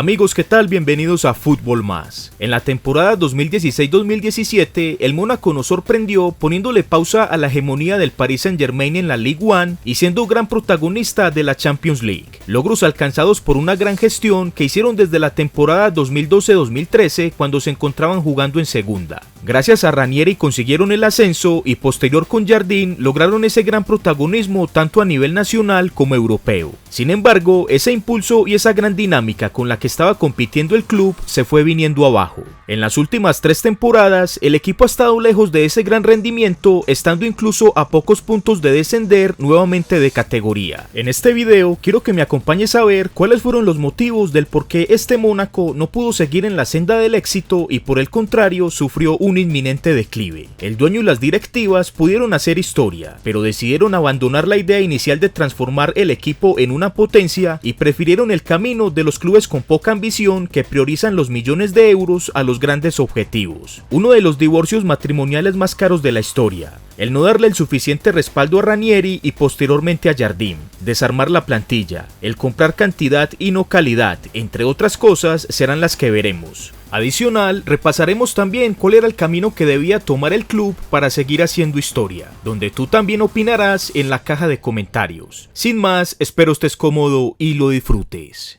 Amigos, ¿qué tal? Bienvenidos a Fútbol Más. En la temporada 2016-2017, el Mónaco nos sorprendió poniéndole pausa a la hegemonía del Paris Saint-Germain en la Ligue 1 y siendo gran protagonista de la Champions League. Logros alcanzados por una gran gestión que hicieron desde la temporada 2012-2013 cuando se encontraban jugando en segunda. Gracias a Ranieri consiguieron el ascenso y posterior con Jardín lograron ese gran protagonismo tanto a nivel nacional como europeo. Sin embargo, ese impulso y esa gran dinámica con la que estaba compitiendo el club se fue viniendo abajo. En las últimas 3 temporadas, el equipo ha estado lejos de ese gran rendimiento, estando incluso a pocos puntos de descender nuevamente de categoría. En este video quiero que me acompañes a ver cuáles fueron los motivos del por qué este Mónaco no pudo seguir en la senda del éxito y por el contrario sufrió un inminente declive. El dueño y las directivas pudieron hacer historia, pero decidieron abandonar la idea inicial de transformar el equipo en una potencia y prefirieron el camino de los clubes con poca ambición que priorizan los millones de euros a los grandes objetivos. Uno de los divorcios matrimoniales más caros de la historia. El no darle el suficiente respaldo a Ranieri y posteriormente a Jardín, desarmar la plantilla, el comprar cantidad y no calidad, entre otras cosas, serán las que veremos. Adicional, repasaremos también cuál era el camino que debía tomar el club para seguir haciendo historia, donde tú también opinarás en la caja de comentarios. Sin más, espero estés cómodo y lo disfrutes.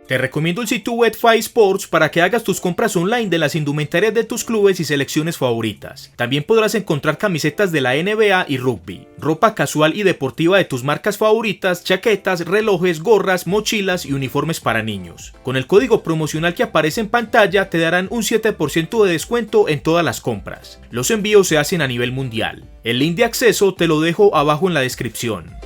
Te recomiendo el sitio Wet5 Sports para que hagas tus compras online de las indumentarias de tus clubes y selecciones favoritas. También podrás encontrar camisetas de la NBA y rugby, ropa casual y deportiva de tus marcas favoritas, chaquetas, relojes, gorras, mochilas y uniformes para niños. Con el código promocional que aparece en pantalla te darán un 7% de descuento en todas las compras. Los envíos se hacen a nivel mundial. El link de acceso te lo dejo abajo en la descripción.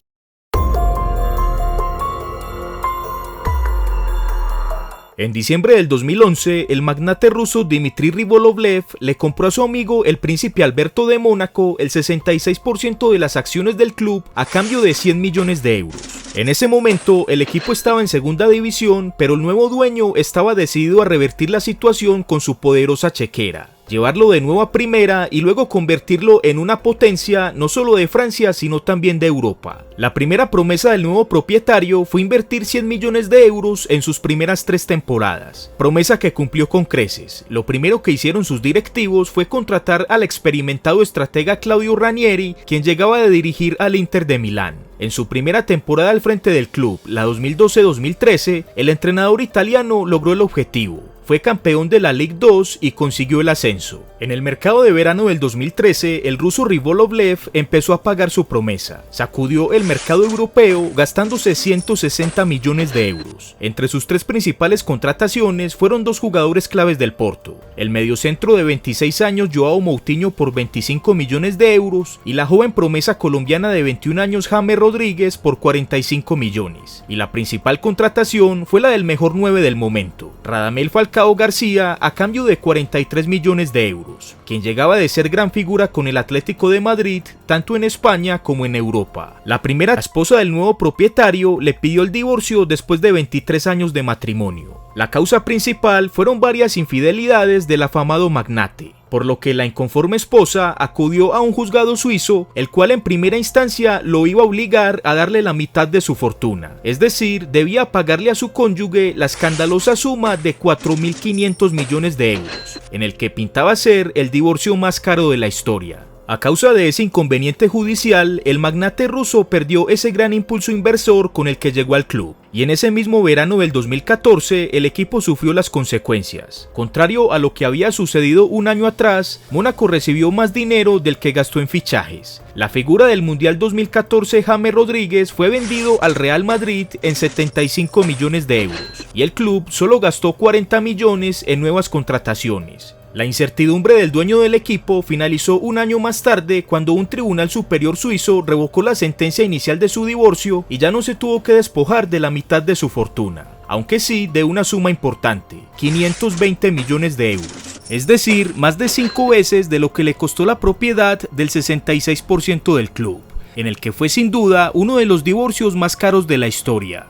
En diciembre del 2011, el magnate ruso Dmitry Ribolovlev le compró a su amigo el príncipe Alberto de Mónaco el 66% de las acciones del club a cambio de 100 millones de euros. En ese momento, el equipo estaba en segunda división, pero el nuevo dueño estaba decidido a revertir la situación con su poderosa chequera. Llevarlo de nuevo a primera y luego convertirlo en una potencia no solo de Francia sino también de Europa. La primera promesa del nuevo propietario fue invertir 100 millones de euros en sus primeras 3 temporadas, promesa que cumplió con creces. Lo primero que hicieron sus directivos fue contratar al experimentado estratega Claudio Ranieri, quien llegaba de dirigir al Inter de Milán. En su primera temporada al frente del club, la 2012-2013, el entrenador italiano logró el objetivo. Fue campeón de la Ligue 2 y consiguió el ascenso. En el mercado de verano del 2013, el ruso Ribolovlev empezó a pagar su promesa. Sacudió el mercado europeo gastándose 160 millones de euros. Entre sus 3 principales contrataciones fueron 2 jugadores claves del Porto. El mediocentro de 26 años Joao Moutinho por 25 millones de euros y la joven promesa colombiana de 21 años James Rodríguez por 45 millones. Y la principal contratación fue la del mejor 9 del momento, Radamel Falcao García, a cambio de 43 millones de euros, quien llegaba de ser gran figura con el Atlético de Madrid, tanto en España como en Europa. La primera esposa del nuevo propietario le pidió el divorcio después de 23 años de matrimonio. La causa principal fueron varias infidelidades del afamado magnate, por lo que la inconforme esposa acudió a un juzgado suizo, el cual en primera instancia lo iba a obligar a darle la mitad de su fortuna, es decir, debía pagarle a su cónyuge la escandalosa suma de 4.500 millones de euros, en el que pintaba ser el divorcio más caro de la historia. A causa de ese inconveniente judicial, el magnate ruso perdió ese gran impulso inversor con el que llegó al club, y en ese mismo verano del 2014 el equipo sufrió las consecuencias. Contrario a lo que había sucedido un año atrás, Mónaco recibió más dinero del que gastó en fichajes. La figura del Mundial 2014 James Rodríguez fue vendido al Real Madrid en 75 millones de euros, y el club solo gastó 40 millones en nuevas contrataciones. La incertidumbre del dueño del equipo finalizó un año más tarde cuando un tribunal superior suizo revocó la sentencia inicial de su divorcio y ya no se tuvo que despojar de la mitad de su fortuna, aunque sí de una suma importante, 520 millones de euros, es decir, más de 5 veces de lo que le costó la propiedad del 66% del club, en el que fue sin duda uno de los divorcios más caros de la historia.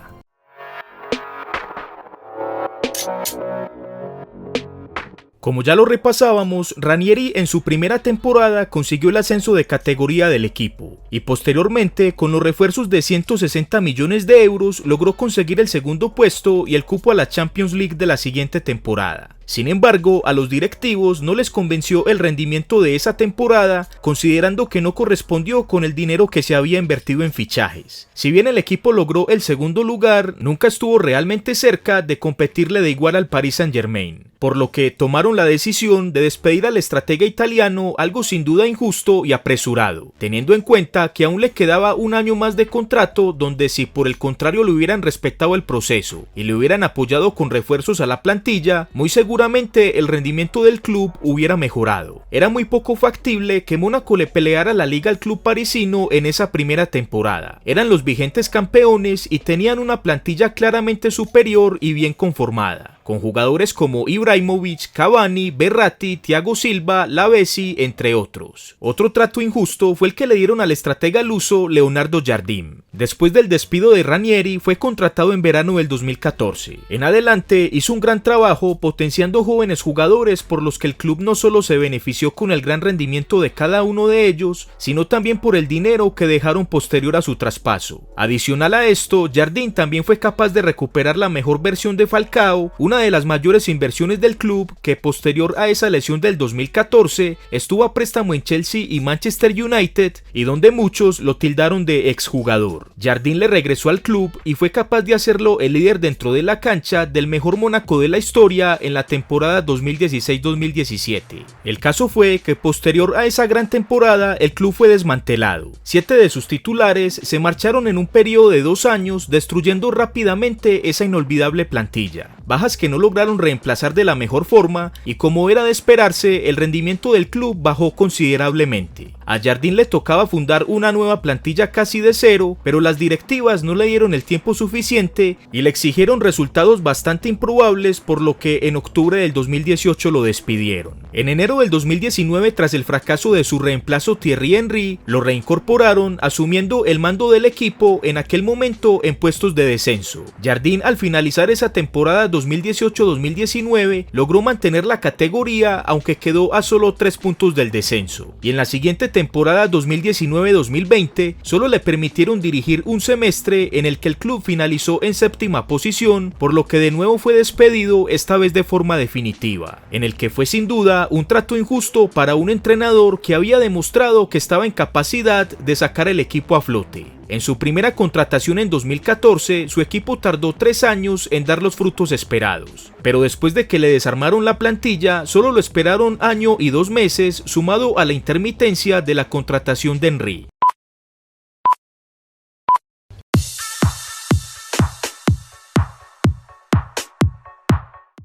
Como ya lo repasábamos, Ranieri en su primera temporada consiguió el ascenso de categoría del equipo y posteriormente con los refuerzos de 160 millones de euros logró conseguir el segundo puesto y el cupo a la Champions League de la siguiente temporada. Sin embargo, a los directivos no les convenció el rendimiento de esa temporada, considerando que no correspondió con el dinero que se había invertido en fichajes. Si bien el equipo logró el segundo lugar, nunca estuvo realmente cerca de competirle de igual al Paris Saint-Germain, por lo que tomaron la decisión de despedir al estratega italiano, algo sin duda injusto y apresurado, teniendo en cuenta que aún le quedaba un año más de contrato donde si por el contrario le hubieran respetado el proceso y le hubieran apoyado con refuerzos a la plantilla, muy seguramente el rendimiento del club hubiera mejorado. Era muy poco factible que Mónaco le peleara la liga al club parisino en esa primera temporada. Eran los vigentes campeones y tenían una plantilla claramente superior y bien conformada, con jugadores como Ibrahimovic, Cavani, Verratti, Thiago Silva, Lavezzi, entre otros. Otro trato injusto fue el que le dieron al estratega luso Leonardo Jardim. Después del despido de Ranieri, fue contratado en verano del 2014. En adelante hizo un gran trabajo potenciando jóvenes jugadores por los que el club no solo se benefició con el gran rendimiento de cada uno de ellos, sino también por el dinero que dejaron posterior a su traspaso. Adicional a esto, Jardim también fue capaz de recuperar la mejor versión de Falcao, una de las mayores inversiones del club que posterior a esa lesión del 2014 estuvo a préstamo en Chelsea y Manchester United y donde muchos lo tildaron de exjugador. Jardim le regresó al club y fue capaz de hacerlo el líder dentro de la cancha del mejor Mónaco de la historia en la temporada 2016-2017. El caso fue que posterior a esa gran temporada el club fue desmantelado. 7 de sus titulares se marcharon en un periodo de 2 años, destruyendo rápidamente esa inolvidable plantilla. Bajas que no lograron reemplazar de la mejor forma y como era de esperarse, el rendimiento del club bajó considerablemente. A Jardim le tocaba fundar una nueva plantilla casi de cero, pero las directivas no le dieron el tiempo suficiente y le exigieron resultados bastante improbables, por lo que en octubre del 2018 lo despidieron. En enero del 2019, tras el fracaso de su reemplazo Thierry Henry, lo reincorporaron asumiendo el mando del equipo en aquel momento en puestos de descenso. Jardim, al finalizar esa temporada 2018-2019, logró mantener la categoría aunque quedó a solo 3 puntos del descenso, y en la siguiente temporada 2019-2020 solo le permitieron dirigir un semestre en el que el club finalizó en 7ª posición, por lo que de nuevo fue despedido, esta vez de forma definitiva, en el que fue sin duda un trato injusto para un entrenador que había demostrado que estaba en capacidad de sacar el equipo a flote. En su primera contratación en 2014, su equipo tardó 3 años en dar los frutos esperados, pero después de que le desarmaron la plantilla, solo lo esperaron año y 2 meses, sumado a la intermitencia de la contratación de Henry.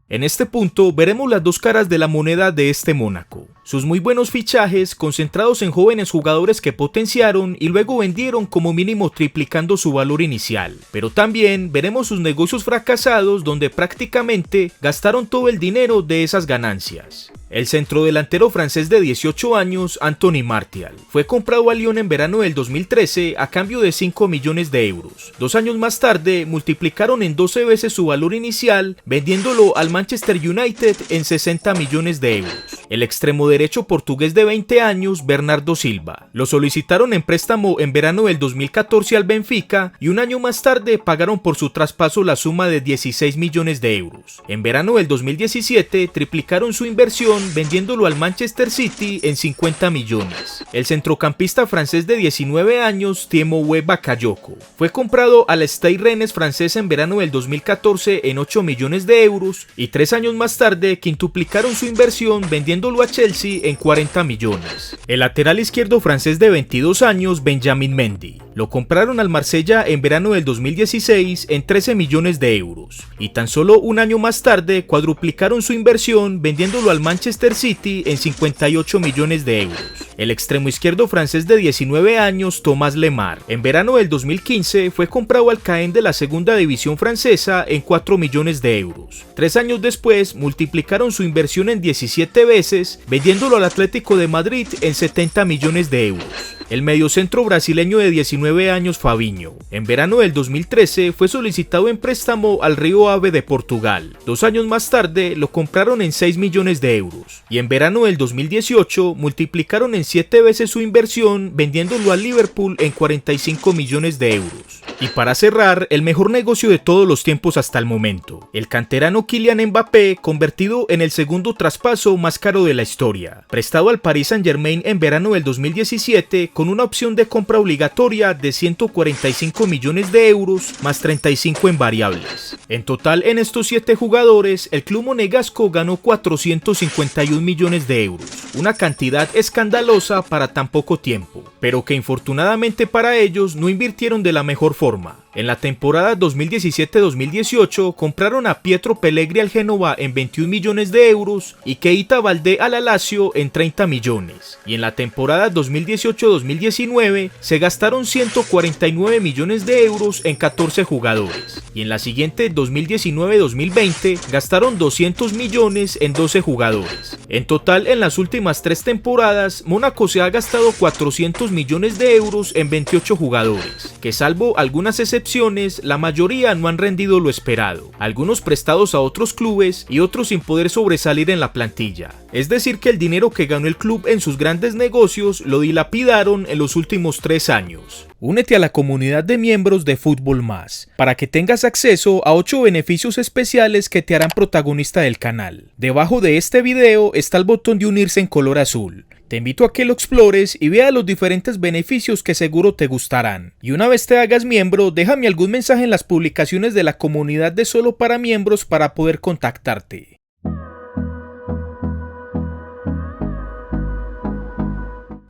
En este punto veremos las dos caras de la moneda de este Mónaco. Sus muy buenos fichajes concentrados en jóvenes jugadores que potenciaron y luego vendieron como mínimo triplicando su valor inicial. Pero también veremos sus negocios fracasados donde prácticamente gastaron todo el dinero de esas ganancias. El centrodelantero francés de 18 años, Anthony Martial, fue comprado a Lyon en verano del 2013 a cambio de 5 millones de euros. 2 años más tarde multiplicaron en 12 veces su valor inicial, vendiéndolo al Manchester United en 60 millones de euros. El extremo derecho portugués de 20 años, Bernardo Silva, lo solicitaron en préstamo en verano del 2014 al Benfica y un año más tarde pagaron por su traspaso la suma de 16 millones de euros. En verano del 2017 triplicaron su inversión vendiéndolo al Manchester City en 50 millones. El centrocampista francés de 19 años, Thiemo Bakayoko, fue comprado al Stade Rennes francés en verano del 2014 en 8 millones de euros y 3 años más tarde quintuplicaron su inversión vendiéndolo a Chelsea en 40 millones. El lateral izquierdo francés de 22 años, Benjamin Mendy, lo compraron al Marsella en verano del 2016 en 13 millones de euros y tan solo un año más tarde cuadruplicaron su inversión vendiéndolo al Manchester City en 58 millones de euros. El extremo izquierdo francés de 19 años, Thomas Lemar, en verano del 2015 fue comprado al Caen de la segunda división francesa en 4 millones de euros. 3 años después multiplicaron su inversión en 17 veces, vendiéndolo al Atlético de Madrid en 70 millones de euros. el mediocentro brasileño de 19 años Fabinho. En verano del 2013 fue solicitado en préstamo al Rio Ave de Portugal. 2 años más tarde lo compraron en 6 millones de euros. Y en verano del 2018 multiplicaron en 7 veces su inversión vendiéndolo al Liverpool en 45 millones de euros. Y para cerrar, el mejor negocio de todos los tiempos hasta el momento. El canterano Kylian Mbappé convertido en el segundo traspaso más caro de la historia. Prestado al Paris Saint-Germain en verano del 2017 con una opción de compra obligatoria de 145 millones de euros más 35 en variables. En total, en estos 7 jugadores, el club monegasco ganó 451 millones de euros. Una cantidad escandalosa para tan poco tiempo, pero que infortunadamente para ellos no invirtieron de la mejor forma. En la temporada 2017-2018 compraron a Pietro Pellegrini al Génova en 21 millones de euros y Keita Baldé al Lazio en 30 millones. Y en la temporada 2018-2019 se gastaron 149 millones de euros en 14 jugadores. Y en la siguiente 2019-2020 gastaron 200 millones en 12 jugadores. En total, en las últimas 3 temporadas, Mónaco se ha gastado 400 millones de euros en 28 jugadores, que salvo algunas excepciones, la mayoría no han rendido lo esperado, algunos prestados a otros clubes y otros sin poder sobresalir en la plantilla. Es decir que el dinero que ganó el club en sus grandes negocios lo dilapidaron en los últimos 3 años. Únete a la comunidad de miembros de Fútbol Más, para que tengas acceso a 8 beneficios especiales que te harán protagonista del canal. Debajo de este video está el botón de unirse en color azul. Te invito a que lo explores y veas los diferentes beneficios que seguro te gustarán. Y una vez te hagas miembro, déjame algún mensaje en las publicaciones de la comunidad de Solo para Miembros para poder contactarte.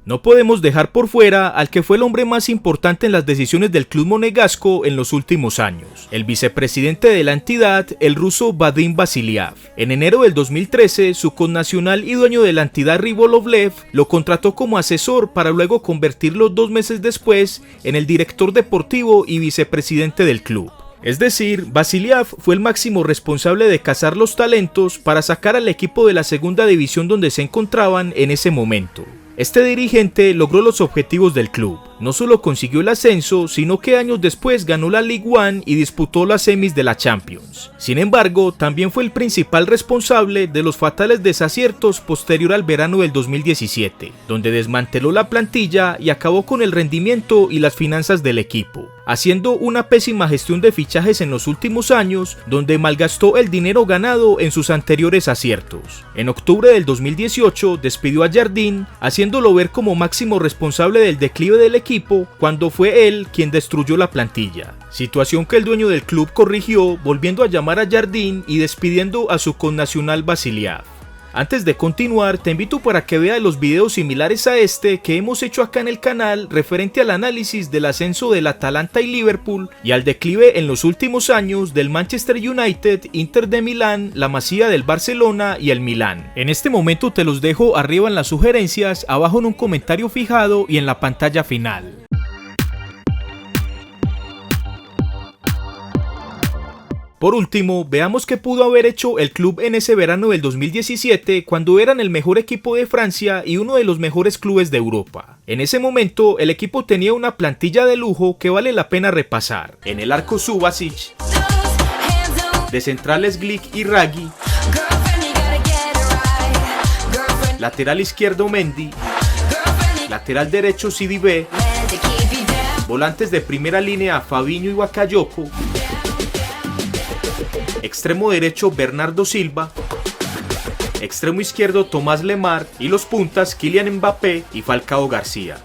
No podemos dejar por fuera al que fue el hombre más importante en las decisiones del club monegasco en los últimos años, el vicepresidente de la entidad, el ruso Vadim Vasiliev. En enero del 2013, su connacional y dueño de la entidad Ribolovlev lo contrató como asesor para luego convertirlo 2 meses después en el director deportivo y vicepresidente del club. Es decir, Vasiliev fue el máximo responsable de cazar los talentos para sacar al equipo de la segunda división donde se encontraban en ese momento. Este dirigente logró los objetivos del club. No solo consiguió el ascenso, sino que años después ganó la Ligue 1 y disputó las semis de la Champions. Sin embargo, también fue el principal responsable de los fatales desaciertos posterior al verano del 2017, donde desmanteló la plantilla y acabó con el rendimiento y las finanzas del equipo, haciendo una pésima gestión de fichajes en los últimos años, donde malgastó el dinero ganado en sus anteriores aciertos. En octubre del 2018 despidió a Jardín, haciéndolo ver como máximo responsable del declive del equipo cuando fue él quien destruyó la plantilla. Situación que el dueño del club corrigió volviendo a llamar a Jardín y despidiendo a su connacional Vasiliev. Antes de continuar, te invito para que veas los videos similares a este que hemos hecho acá en el canal referente al análisis del ascenso del Atalanta y Liverpool y al declive en los últimos años del Manchester United, Inter de Milán, la Masía del Barcelona y el Milán. En este momento te los dejo arriba en las sugerencias, abajo en un comentario fijado y en la pantalla final. Por último, veamos qué pudo haber hecho el club en ese verano del 2017 cuando eran el mejor equipo de Francia y uno de los mejores clubes de Europa. En ese momento, el equipo tenía una plantilla de lujo que vale la pena repasar. En el arco Subasic, de centrales Glick y Raggi, lateral izquierdo Mendy, lateral derecho Sidibé, volantes de primera línea Fabinho y Bakayoko, extremo derecho Bernardo Silva, extremo izquierdo Tomás Lemar y los puntas Kylian Mbappé y Falcao García.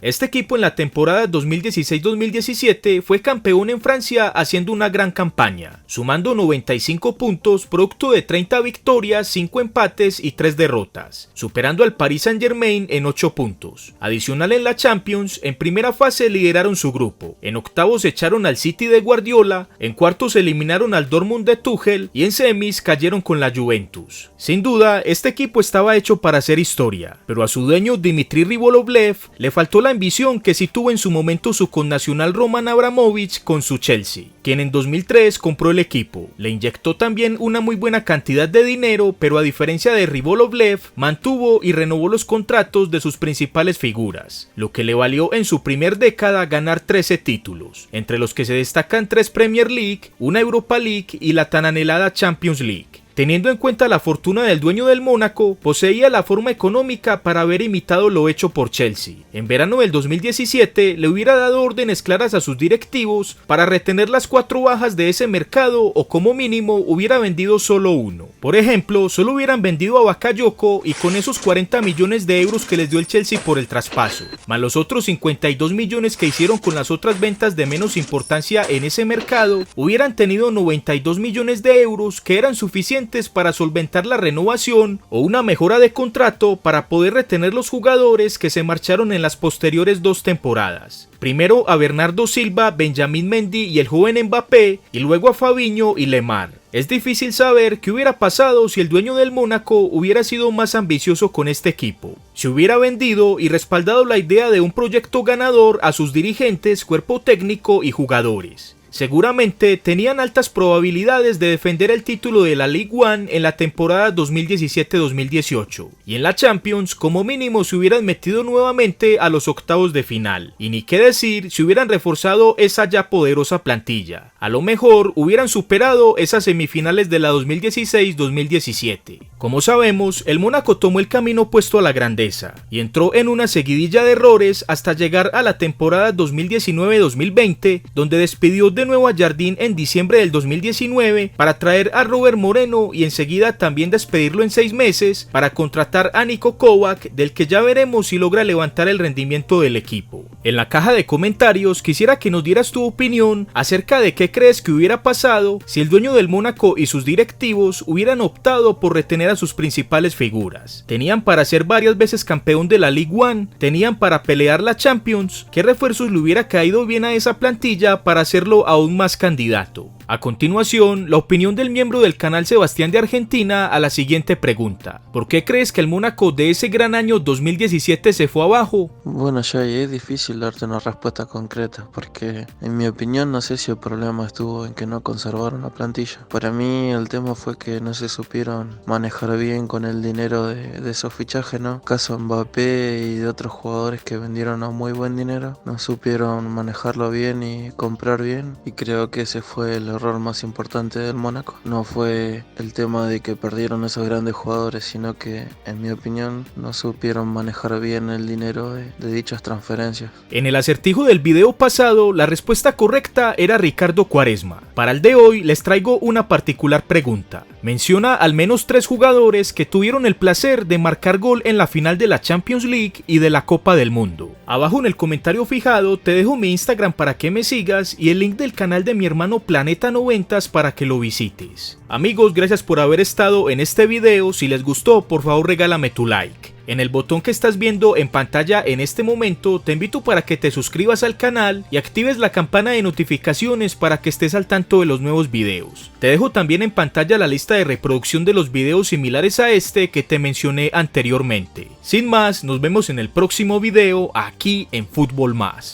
Este equipo en la temporada 2016-2017 fue campeón en Francia haciendo una gran campaña, sumando 95 puntos producto de 30 victorias, 5 empates y 3 derrotas, superando al Paris Saint-Germain en 8 puntos. Adicional en la Champions, en primera fase lideraron su grupo, en octavos echaron al City de Guardiola, en cuartos eliminaron al Dortmund de Tuchel y en semis cayeron con la Juventus. Sin duda, este equipo estaba hecho para hacer historia, pero a su dueño Dimitri Ribolovlev le faltó la la ambición que sí tuvo en su momento su connacional Roman Abramovich con su Chelsea, quien en 2003 compró el equipo. Le inyectó también una muy buena cantidad de dinero, pero a diferencia de Ribolovlev, mantuvo y renovó los contratos de sus principales figuras, lo que le valió en su primer década ganar 13 títulos, entre los que se destacan 3 Premier League, una Europa League y la tan anhelada Champions League. Teniendo en cuenta la fortuna del dueño del Mónaco, poseía la forma económica para haber imitado lo hecho por Chelsea. En verano del 2017 le hubiera dado órdenes claras a sus directivos para retener las 4 bajas de ese mercado, o como mínimo hubiera vendido solo uno. Por ejemplo, solo hubieran vendido a Bakayoko y con esos 40 millones de euros que les dio el Chelsea por el traspaso, más los otros 52 millones que hicieron con las otras ventas de menos importancia en ese mercado, hubieran tenido 92 millones de euros que eran suficientes para solventar la renovación o una mejora de contrato para poder retener los jugadores que se marcharon en las posteriores 2 temporadas. Primero a Bernardo Silva, Benjamín Mendy y el joven Mbappé, y luego a Fabinho y Lemar. Es difícil saber qué hubiera pasado si el dueño del Mónaco hubiera sido más ambicioso con este equipo. Si hubiera vendido y respaldado la idea de un proyecto ganador a sus dirigentes, cuerpo técnico y jugadores. Seguramente tenían altas probabilidades de defender el título de la League One en la temporada 2017-2018, y en la Champions como mínimo se hubieran metido nuevamente a los octavos de final, y ni qué decir si hubieran reforzado esa ya poderosa plantilla. A lo mejor hubieran superado esas semifinales de la 2016-2017. Como sabemos, el Mónaco tomó el camino opuesto a la grandeza, y entró en una seguidilla de errores hasta llegar a la temporada 2019-2020, donde despidió de nuevo a Jardín en diciembre del 2019 para traer a Robert Moreno y enseguida también despedirlo en 6 meses para contratar a Niko Kovac, del que ya veremos si logra levantar el rendimiento del equipo. En la caja de comentarios quisiera que nos dieras tu opinión acerca de qué crees que hubiera pasado si el dueño del Mónaco y sus directivos hubieran optado por retener a sus principales figuras. ¿Tenían para ser varias veces campeón de la League One? ¿Tenían para pelear la Champions? ¿Qué refuerzos le hubiera caído bien a esa plantilla para hacerlo aún más candidato? A continuación, la opinión del miembro del canal Sebastián de Argentina a la siguiente pregunta: ¿por qué crees que el Mónaco de ese gran año 2017 se fue abajo? Bueno, Jay, es difícil darte una respuesta concreta, porque en mi opinión no sé si el problema estuvo en que no conservaron la plantilla. Para mí el tema fue que no se supieron manejar bien con el dinero de esos fichajes, ¿no? Caso Mbappé y de otros jugadores que vendieron a muy buen dinero, no supieron manejarlo bien y comprar bien, y creo que ese fue el error más importante del Mónaco. No fue el tema de que perdieron esos grandes jugadores, sino que, en mi opinión, no supieron manejar bien el dinero de dichas transferencias. En el acertijo del video pasado, la respuesta correcta era Ricardo Quaresma. Para el de hoy les traigo una particular pregunta. Menciona al menos 3 jugadores que tuvieron el placer de marcar gol en la final de la Champions League y de la Copa del Mundo. Abajo en el comentario fijado te dejo mi Instagram para que me sigas y el link del canal de mi hermano Planeta 90 para que lo visites. Amigos, gracias por haber estado en este video. Si les gustó, por favor regálame tu like. En el botón que estás viendo en pantalla en este momento, te invito para que te suscribas al canal y actives la campana de notificaciones para que estés al tanto de los nuevos videos. Te dejo también en pantalla la lista de reproducción de los videos similares a este que te mencioné anteriormente. Sin más, nos vemos en el próximo video aquí en Fútbol Más.